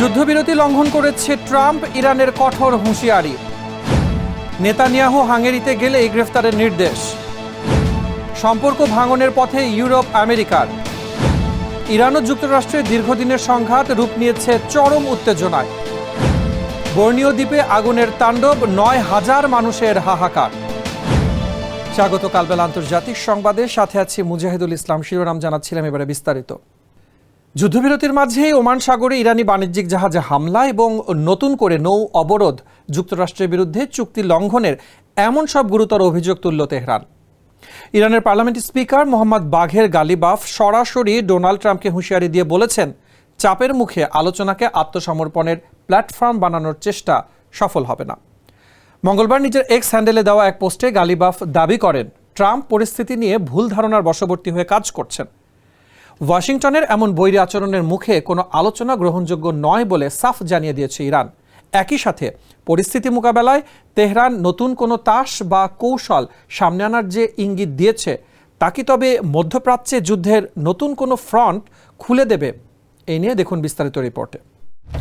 যুদ্ধবিরতি লঙ্ঘন করেছে ট্রাম্প, ইরানের কঠোর হুঁশিয়ারি। নেতানিয়াহু হাঙ্গেরিতে গেলেই গ্রেফতারের নির্দেশ। সম্পর্ক ভাঙনের পথে ইউরোপ আমেরিকার। ইরান ও যুক্তরাষ্ট্রের দীর্ঘদিনের সংঘাত রূপ নিয়েছে চরম উত্তেজনায়। বর্নিও দ্বীপে আগুনের তাণ্ডব, ৯,০০০ মানুষের হাহাকার। স্বাগত কালবেলা আন্তর্জাতিক সংবাদে, সাথে আছি মুজাহিদুল ইসলাম। শিরোনাম জানাচ্ছিলাম, এবারে বিস্তারিত। যুদ্ধবিরতির মাঝে ওমান সাগরে ইরানি বাণিজ্যিক জাহাজে হামলা এবং নতুন করে নৌ অবরোধ, যুক্তরাষ্ট্রের বিরুদ্ধে চুক্তি লঙ্ঘনের এমন সব গুরুতর অভিযোগ তুলল তেহরান। ইরানের পার্লামেন্টের স্পিকার মোহাম্মদ বাঘের গালিবাফ সরাসরি ডোনাল্ড ট্রাম্পকে হুঁশিয়ারি দিয়ে বলেছেন, চাপের মুখে আলোচনাকে আত্মসমর্পণের প্ল্যাটফর্ম বানানোর চেষ্টা সফল হবে না। মঙ্গলবার নিজের এক্স হ্যান্ডেলে দেওয়া এক পোস্টে গালিবাফ দাবি করেন, ট্রাম্প পরিস্থিতি নিয়ে ভুল ধারণার বশবর্তী হয়ে কাজ করছেন। ওয়াশিংটনের এমন বৈরী আচরণের মুখে কোনো আলোচনা গ্রহণযোগ্য নয় বলে সাফ জানিয়ে দিয়েছে ইরান। একই সাথে পরিস্থিতি মোকাবেলায় তেহরান নতুন কোনো তাস বা কৌশল সামনে আনার যে ইঙ্গিত দিয়েছে, তা কি তবে মধ্যপ্রাচ্যে যুদ্ধের নতুন কোনো ফ্রন্ট খুলে দেবে? এই নিয়ে দেখুন বিস্তারিত রিপোর্টে।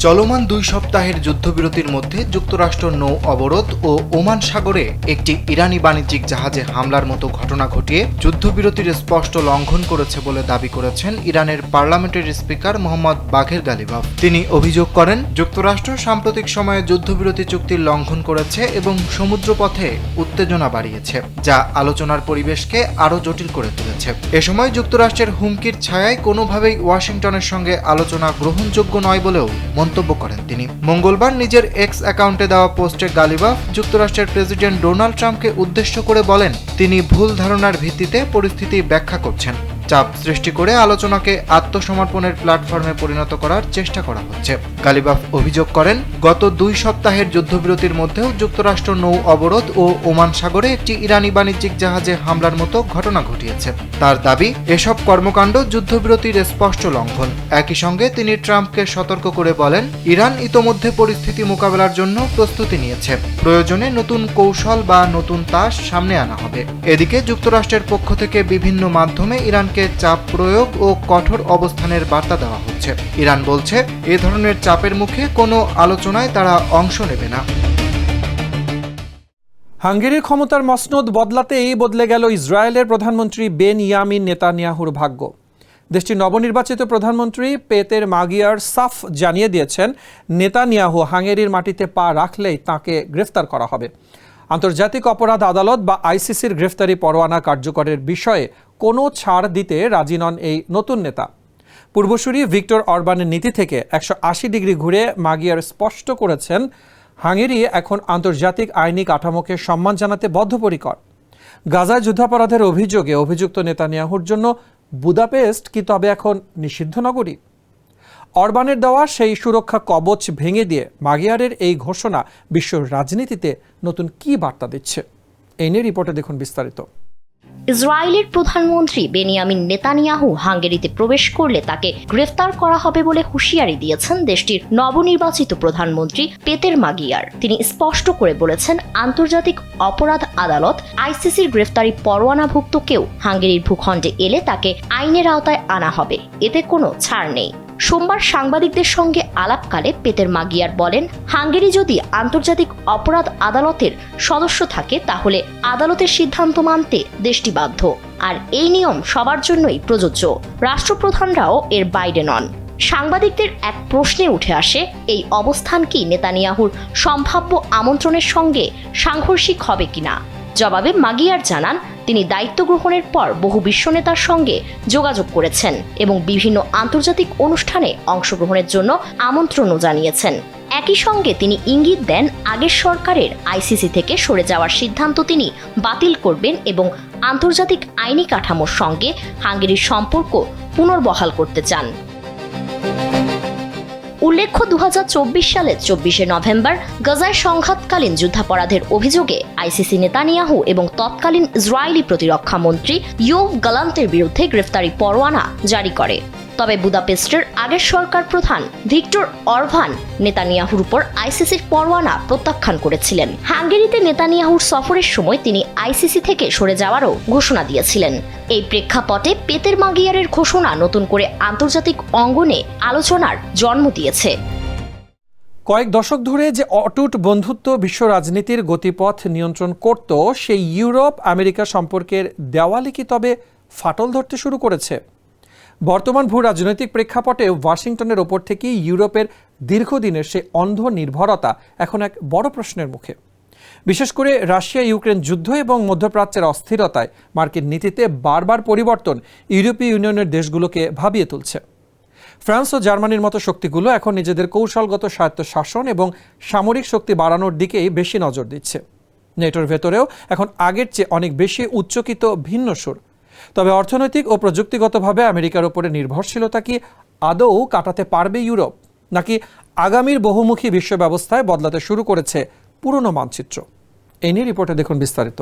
চলমান 2 সপ্তাহের যুদ্ধবিরতির মধ্যে যুক্তরাষ্ট্র নৌ অবরোধ ও ওমান সাগরে একটি ইরানি বাণিজ্যিক জাহাজে হামলার মতো ঘটনা ঘটিয়ে যুদ্ধবিরতির স্পষ্ট লঙ্ঘন করেছে বলে দাবি করেছেন ইরানের পার্লামেন্টের স্পিকার মোহাম্মদ বাঘের গালিবাফ। তিনি অভিযোগ করেন, যুক্তরাষ্ট্র সাম্প্রতিক সময়ে যুদ্ধবিরতি চুক্তির লঙ্ঘন করেছে এবং সমুদ্রপথে উত্তেজনা বাড়িয়েছে, যা আলোচনার পরিবেশকে আরও জটিল করে তুলেছে। এ সময় যুক্তরাষ্ট্রের হুমকির ছায়ায় কোনোভাবেই ওয়াশিংটনের সঙ্গে আলোচনা গ্রহণযোগ্য নয় বলেও মন্তব্য করেন তিনি। মঙ্গলবার নিজের এক্স অ্যাকাউন্টে দেওয়া পোস্টে গালিবাফ যুক্তরাষ্ট্রের প্রেসিডেন্ট ডোনাল্ড ট্রাম্পকে উদ্দেশ্য করে বলেন, তিনি ভুল ধারণার ভিত্তিতে পরিস্থিতি ব্যাখ্যা করছেন। চাপ সৃষ্টি করে আলোচনাকে আত্মসমর্পণের প্ল্যাটফর্মে পরিণত করার চেষ্টা করা হচ্ছে। গালিবাফ অভিযোগ করেন, গত 2 সপ্তাহের যুদ্ধবিরতির মধ্যেও যুক্তরাষ্ট্র নৌ অবরোধ ও ওমান সাগরে একটি ইরানি বাণিজ্যিক জাহাজে হামলার মতো ঘটনা ঘটিয়েছে। তার দাবি, এসব কর্মকাণ্ড যুদ্ধবিরতির স্পষ্ট লঙ্ঘন। একই সঙ্গে তিনি ট্রাম্পকে সতর্ক করে বলেন, ইরান ইতোমধ্যে পরিস্থিতি মোকাবেলার জন্য প্রস্তুতি নিয়েছে। প্রয়োজনে নতুন কৌশল বা নতুন তাস সামনে আনা হবে। এদিকে যুক্তরাষ্ট্রের পক্ষ থেকে বিভিন্ন মাধ্যমে ইরানকে চাপ প্রয়োগ ও কঠোর অবস্থানের বার্তা দেওয়া হচ্ছে। ইরান বলছে, এ ধরনের চাপের মুখে কোনো আলোচনায় তারা অংশ নেবে না। হাঙ্গেরির ক্ষমতার মসনদ বদলাতেই বদলে গেল ইসরায়েলের প্রধানমন্ত্রী বেনিয়ামিন নেতানিয়াহুর ভাগ্য। দেশটির নবনির্বাচিত প্রধানমন্ত্রী পেতের মাগিয়ার সাফ জানিয়ে দিয়েছেন, নেতানিয়াহু হাঙ্গেরির মাটিতে পা রাখলেই তাকে গ্রেফতার করা হবে। আন্তর্জাতিক অপরাধ আদালত বা আইসিসির গ্রেফতারি পরোয়ানা কার্যকরের বিষয়ে কোনো ছাড় দিতে রাজি নন এই নতুন নেতা। পূর্বসূরি ভিক্টর অরবানের নীতি থেকে 180 ডিগ্রি ঘুরে মাগিয়ার স্পষ্ট করেছেন, হাঙ্গেরি এখন আন্তর্জাতিক আইনি কাঠামোকে সম্মান জানাতে বদ্ধপরিকর। গাজায় যুদ্ধাপরাধের অভিযোগে অভিযুক্ত নেতানিয়াহুর জন্য বুদাপেস্ট কি তবে এখন নিষিদ্ধ নগরী? অরবানের দেওয়া সেই সুরক্ষা কবচ ভেঙে দিয়ে মাগিয়ারের এই ঘোষণা বিশ্ব রাজনীতিতে নতুন কি বার্তা দিচ্ছে? এই নিয়ে রিপোর্টে দেখুন বিস্তারিত। ইসরায়েলের প্রধানমন্ত্রী বেনিয়ামিন নেতানিয়াহু হাঙ্গেরিতে প্রবেশ করলে তাকে গ্রেফতার করা হবে বলে হুঁশিয়ারি দিয়েছেন দেশটির নবনির্বাচিত প্রধানমন্ত্রী পেতের মাগিয়ার। তিনি স্পষ্ট করে বলেছেন, আন্তর্জাতিক অপরাধ আদালত আইসিসির গ্রেফতারি পরোয়ানাভুক্ত কেউ হাঙ্গেরির ভূখণ্ডে এলে তাকে আইনের আওতায় আনা হবে, এতে কোনো ছাড় নেই। সোমবার সাংবাদিকদের সঙ্গে আলাপকালে পেতের মাগিয়ার বলেন, হাঙ্গেরি যদি আন্তর্জাতিক অপরাধ আদালতের সদস্য থাকে তাহলে আদালতের সিদ্ধান্ত মানতে দেশটি বাধ্য, আর এই নিয়ম সবার জন্যই প্রযোজ্য। রাষ্ট্রপ্রধানরাও এর বাইরে নন। সাংবাদিকদের এক প্রশ্নে উঠে আসে, এই অবস্থান কি নেতানিয়াহুর সম্ভাব্য আমন্ত্রণের সঙ্গে সাংঘর্ষিক হবে কিনা। জবাবে মাগিয়ার জানান, তিনি দায়িত্ব গ্রহণের পর বহু বিশ্বনেতার সঙ্গে যোগাযোগ করেছেন এবং বিভিন্ন আন্তর্জাতিক অনুষ্ঠানে অংশগ্রহণের জন্য আমন্ত্রণও জানিয়েছেন। একই সঙ্গে তিনি ইঙ্গিত দেন, আগের সরকারের আইসিসি থেকে সরে যাওয়ার সিদ্ধান্ত তিনি বাতিল করবেন এবং আন্তর্জাতিক আইনি কাঠামোর সঙ্গে হাঙ্গেরির সম্পর্ক পুনর্বহাল করতে চান। উল্লেখ্য, 2024 সালের 24শে নভেম্বর গাজায় সংঘাতকালীন যুদ্ধাপরাধের অভিযোগে আইসিসি নেতানিয়াহু এবং তৎকালীন ইসরায়েলি প্রতিরক্ষা মন্ত্রী ইয়োভ গালান্টের বিরুদ্ধে গ্রেফতারি পরোয়ানা জারি করে। তবে বুদাপেস্টের আগের সরকার প্রধান ভিক্টর অরবান নেতানিয়াহুর উপর আইসিসির পরোয়ানা প্রত্যাখ্যান করেছিলেন। হাঙ্গেরিতে নেতানিয়াহুর সফরের সময় তিনি আইসিসি থেকে সরে যাওয়ারও ঘোষণা দিয়েছিলেন। এই প্রেক্ষাপটে পেতের মাগিয়ারের ঘোষণা নতুন করে আন্তর্জাতিক অঙ্গনে আলোচনার জন্ম দিয়েছে। কয়েক দশক ধরে যে অটুট বন্ধুত্ব বিশ্ব রাজনীতির গতিপথ নিয়ন্ত্রণ করত, সেই ইউরোপ আমেরিকা সম্পর্কের দেওয়ালে কি তবে ফাটল ধরতে শুরু করেছে? বর্তমান ভূ রাজনৈতিক প্রেক্ষাপটে ওয়াশিংটনের ওপর থেকেই ইউরোপের দীর্ঘদিনের সে অন্ধ নির্ভরতা এখন এক বড় প্রশ্নের মুখে। বিশেষ করে রাশিয়া ইউক্রেন যুদ্ধ এবং মধ্যপ্রাচ্যের অস্থিরতায় মার্কিন নীতিতে বারবার পরিবর্তন ইউরোপীয় ইউনিয়নের দেশগুলোকে ভাবিয়ে তুলছে। ফ্রান্স ও জার্মানির মতো শক্তিগুলো এখন নিজেদের কৌশলগত স্বায়ত্তশাসন এবং সামরিক শক্তি বাড়ানোর দিকেই বেশি নজর দিচ্ছে। নেটোর ভেতরেও এখন আগের চেয়ে অনেক বেশি উচ্চকিত ভিন্ন সুর। তবে অর্থনৈতিক ও প্রযুক্তিগতভাবে আমেরিকার উপরে নির্ভরশীলতা কি আদৌ কাটাতে পারবে ইউরোপ, নাকি আগামীর বহুমুখী বিশ্ব ব্যবস্থায় বদলাতে শুরু করেছে পুরনো মানচিত্র? এই নিয়ে রিপোর্টে দেখুন বিস্তারিত।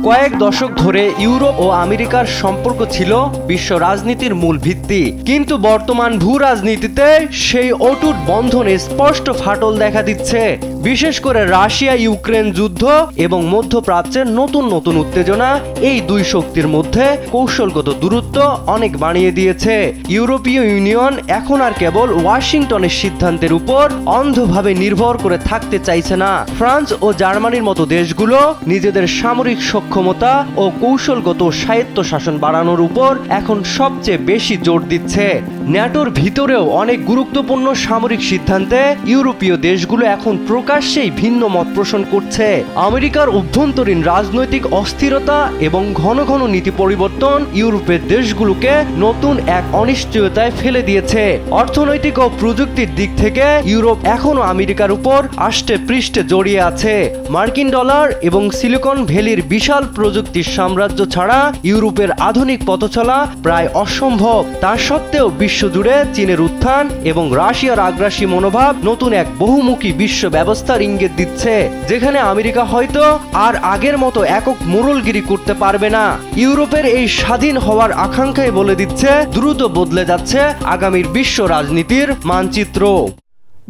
কয়েক দশক ধরে ইউরোপ ও আমেরিকার সম্পর্ক ছিল বিশ্ব রাজনীতির মূল ভিত্তি, কিন্তু বর্তমান ভূ রাজনীতিতে সেই অটুট বন্ধনে স্পষ্ট ফাটল দেখা দিচ্ছে। বিশেষ করে রাশিয়া ইউক্রেন যুদ্ধ এবং মধ্যপ্রাচ্যের নতুন নতুন উত্তেজনা এই দুই শক্তির মধ্যে কৌশলগত দূরত্ব অনেক বাড়িয়ে দিয়েছে। ইউরোপীয় ইউনিয়ন এখন আর কেবল ওয়াশিংটনের সিদ্ধান্তের উপর অন্ধভাবে নির্ভর করে থাকতে চাইছে না। ফ্রান্স ও জার্মানির মতো দেশগুলো নিজেদের সামরিক সক্ষমতা ও কৌশলগত স্বায়ত্তশাসন বাড়ানোর উপর এখন সবচেয়ে বেশি জোর দিচ্ছে। ন্যাটোর ভিতরেও অনেক গুরুত্বপূর্ণ সামরিক সিদ্ধান্তে ইউরোপীয় দেশগুলো এখন প্রকাশ্যেই ভিন্ন মত পোষণ করছে। আমেরিকার অভ্যন্তরীণ রাজনৈতিক অস্থিরতা এবং ঘন ঘন নীতি পরিবর্তন ইউরোপের দেশগুলোকে নতুন এক অনিশ্চয়তায় ফেলে দিয়েছে। অর্থনৈতিক ও প্রযুক্তির দিক থেকে ইউরোপ এখনও আমেরিকার উপর আষ্টে পৃষ্ঠে জড়িয়ে আছে। মার্কিন ডলার এবং সিলিকন ভ্যালির বিশাল প্রযুক্তির সাম্রাজ্য ছাড়া ইউরোপের আধুনিক পথচলা প্রায় অসম্ভব। তা সত্ত্বেও বিশ্বজুড়ে চীনের উত্থান এবং রাশিয়ার আগ্রাসী মনোভাব নতুন এক বহুমুখী বিশ্ব ব্যবস্থার ইঙ্গিত দিচ্ছে, যেখানে আমেরিকা হয়তো আর আগের মতো একক মোড়লগিরি করতে পারবে না। ইউরোপের এই স্বাধীন হওয়ার আকাঙ্ক্ষায় বলে দিচ্ছে দ্রুত বদলে যাচ্ছে আগামীর বিশ্ব রাজনীতির মানচিত্র।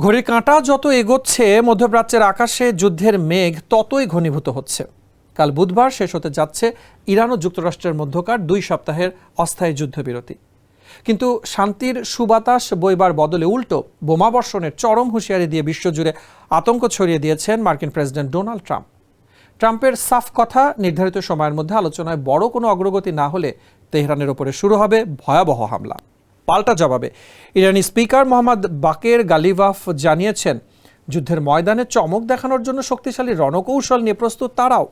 ঘড়ির কাঁটা যত এগোচ্ছে, মধ্যপ্রাচ্যের আকাশে যুদ্ধের মেঘ ততই ঘনীভূত হচ্ছে। কাল বুধবার শেষ হতে যাচ্ছে ইরান ও যুক্তরাষ্ট্রের মধ্যকার 2 সপ্তাহের অস্থায়ী যুদ্ধবিরতি। কিন্তু শান্তির সুবাতাস বইবার বদলে উল্টো বোমাবর্ষণের চরম হুঁশিয়ারি দিয়ে বিশ্বজুড়ে আতঙ্ক ছড়িয়ে দিয়েছেন মার্কিন প্রেসিডেন্ট ডোনাল্ড ট্রাম্প। ট্রাম্পের সাফ কথা, নির্ধারিত সময়ের মধ্যে আলোচনায় বড় কোনো অগ্রগতি না হলে তেহরানের ওপরে শুরু হবে ভয়াবহ হামলা। পাল্টা জবাবে ইরানি স্পিকার মোহাম্মদ বাকের গালিবাফ জানিয়েছেন, যুদ্ধের ময়দানে চমক দেখানোর জন্য শক্তিশালী রণকৌশল নিয়ে প্রস্তুত তারাও।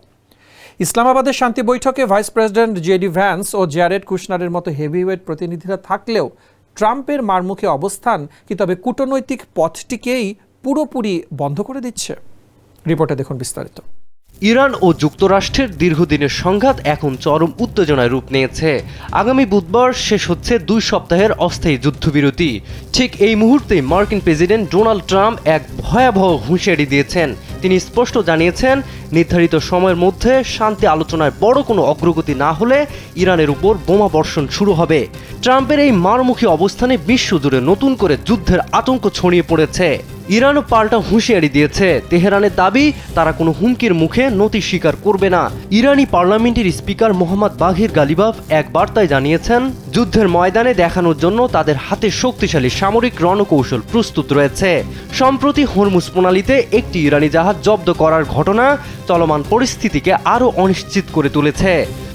ইসলামাবাদের শান্তি বৈঠকে ভাইস প্রেসিডেন্ট জেডি ভ্যান্স ও জ্যারেড কুশনারের মতো হেভিওয়েট প্রতিনিধিরা থাকলেও ট্রাম্পের মারমুখী অবস্থান কি তবে কূটনৈতিক পথটিকেই পুরোপুরি বন্ধ করে দিচ্ছে? রিপোর্টে দেখুন বিস্তারিত। ইরান ও যুক্তরাষ্ট্রের দীর্ঘদিনের সংঘাত এখন চরম উত্তেজনায় রূপ নিয়েছে। আগামী বুধবার শেষ হচ্ছে 2 সপ্তাহের অস্থায়ী যুদ্ধবিরতি। ঠিক এই মুহূর্তেই মার্কিন প্রেসিডেন্ট ডোনাল্ড ট্রাম্প এক ভয়াবহ হুঁশিয়ারি দিয়েছেন। তিনি স্পষ্ট জানিয়েছেন, নির্ধারিত সময়ের মধ্যে শান্তি আলোচনায় বড় কোনো অগ্রগতি না হলে ইরানের উপর বোমা বর্ষণ শুরু হবে। ট্রাম্পের এই মারমুখী অবস্থানে বিশ্বজুড়ে নতুন করে যুদ্ধের আতঙ্ক ছড়িয়ে পড়েছে। ইরানও পাল্টা হুঁশিয়ারি দিয়েছে। তেহরানের দাবি, তারা কোনো হুমকির মুখে নতি স্বীকার করবে না। ইরানি পার্লামেন্টের স্পিকার মোহাম্মদ বাঘির গালিবাফ এক বার্তায় জানিয়েছেন, যুদ্ধের ময়দানে দেখানোর জন্য তাদের হাতে শক্তিশালী সামরিক রণকৌশল প্রস্তুত রয়েছে। সম্প্রতি হরমুজ প্রণালীতে একটি ইরানি জাহাজ জব্দ করার ঘটনা চলমান পরিস্থিতিকে আরও অনিশ্চিত করে তুলেছে।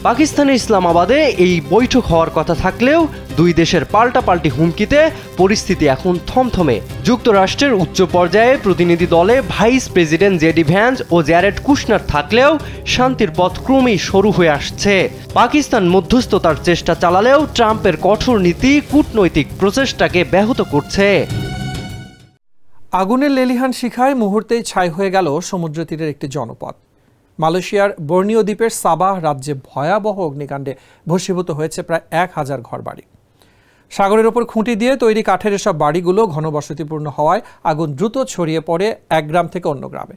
পাকিস্তানের ইসলামাবাদে এই বৈঠক হওয়ার কথা থাকলেও দুই দেশের পাল্টাপাল্টি হুমকিতে পরিস্থিতি এখন থমথমে। যুক্তরাষ্ট্রের উচ্চ পর্যায়ে প্রতিনিধি দলে ভাইস প্রেসিডেন্ট জেডি ভ্যান্স ও জ্যারেড কুশনার থাকলেও শান্তির পথ ক্রমেই সরু হয়ে আসছে। পাকিস্তান মধ্যস্থতার চেষ্টা চালালেও ট্রাম্পের কঠোর নীতি কূটনৈতিক প্রচেষ্টাকে ব্যাহত করছে। আগুনের লেলিহান শিখায় মুহূর্তেই ছাই হয়ে গেল সমুদ্র তীরের একটি জনপদ। মালয়েশিয়ার বর্নিও দ্বীপের সাবাহ রাজ্যে ভয়াবহ অগ্নিকাণ্ডে ভস্মীভূত হয়েছে প্রায় 1000 ঘরবাড়ি। সাগরের ওপর খুঁটি দিয়ে তৈরি কাঠের এসব বাড়িগুলো ঘনবসতিপূর্ণ হওয়ায় আগুন দ্রুত ছড়িয়ে পড়ে এক গ্রাম থেকে অন্য গ্রামে।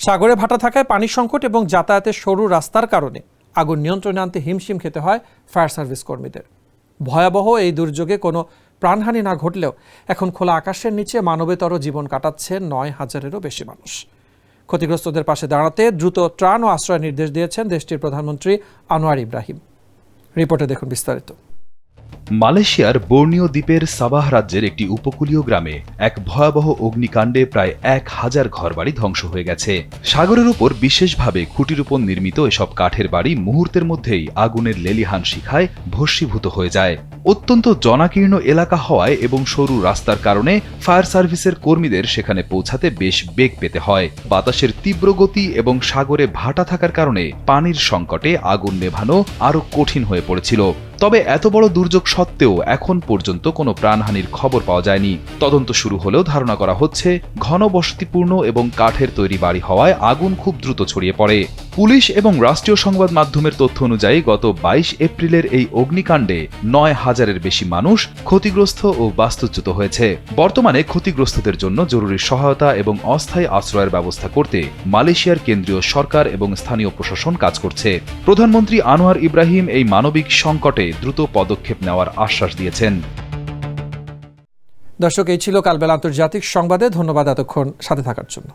সাগরে ভাটা থাকায় পানি সংকট এবং যাতায়াতের সরু রাস্তার কারণে আগুন নিয়ন্ত্রণে আনতে হিমশিম খেতে হয় ফায়ার সার্ভিস কর্মীদের। ভয়াবহ এই দুর্যোগে কোনো প্রাণহানি না ঘটলেও এখন খোলা আকাশের নিচে মানবেতর জীবন কাটাচ্ছে 9000-এরও বেশি মানুষ। ক্ষতিগ্রস্তদের পাশে দাঁড়াতে দ্রুত ত্রাণ ও আশ্রয় নির্দেশ দিয়েছেন দেশটির প্রধানমন্ত্রী আনোয়ার ইব্রাহিম। রিপোর্টে দেখুন বিস্তারিত। মালয়েশিয়ার বোর্নিও দ্বীপের সাবাহ রাজ্যের একটি উপকূলীয় গ্রামে এক ভয়াবহ অগ্নিকাণ্ডে প্রায় 1000 ঘরবাড়ি ধ্বংস হয়ে গেছে। সাগরের উপর বিশেষভাবে খুঁটির উপর নির্মিত এসব কাঠের বাড়ি মুহূর্তের মধ্যেই আগুনের লেলিহান শিখায় ভস্মীভূত হয়ে যায়। অত্যন্ত জনাকীর্ণ এলাকা হওয়ায় এবং সরু রাস্তার কারণে ফায়ার সার্ভিসের কর্মীদের সেখানে পৌঁছাতে বেশ বেগ পেতে হয়। বাতাসের তীব্র গতি এবং সাগরে ভাটা থাকার কারণে পানির সংকটে আগুন নেভানো আরও কঠিন হয়ে পড়েছিল। তবে এত বড় দুর্যোগ সত্ত্বেও এখন পর্যন্ত কোনো প্রাণহানির খবর পাওয়া যায়নি। তদন্ত শুরু হলেও ধারণা করা হচ্ছে ঘনবসতিপূর্ণ এবং কাঠের তৈরি বাড়ি হওয়ায় আগুন খুব দ্রুত ছড়িয়ে পড়ে। পুলিশ এবং রাষ্ট্রীয় সংবাদ মাধ্যমের তথ্য অনুযায়ী গত 22 এপ্রিলের এই অগ্নিকাণ্ডে 9000-এর বেশি মানুষ ক্ষতিগ্রস্ত ও বাস্তুচ্যুত হয়েছে। বর্তমানে ক্ষতিগ্রস্তদের জন্য জরুরি সহায়তা এবং অস্থায়ী আশ্রয়ের ব্যবস্থা করতে মালয়েশিয়ার কেন্দ্রীয় সরকার এবং স্থানীয় প্রশাসন কাজ করছে। প্রধানমন্ত্রী আনোয়ার ইব্রাহিম এই মানবিক সংকটে দ্রুত পদক্ষেপ নেওয়ার আশ্বাস দিয়েছেন। দর্শক, এই ছিল কালবেলা আন্তর্জাতিক সংবাদে। ধন্যবাদ এতক্ষণ সাথে থাকার জন্য।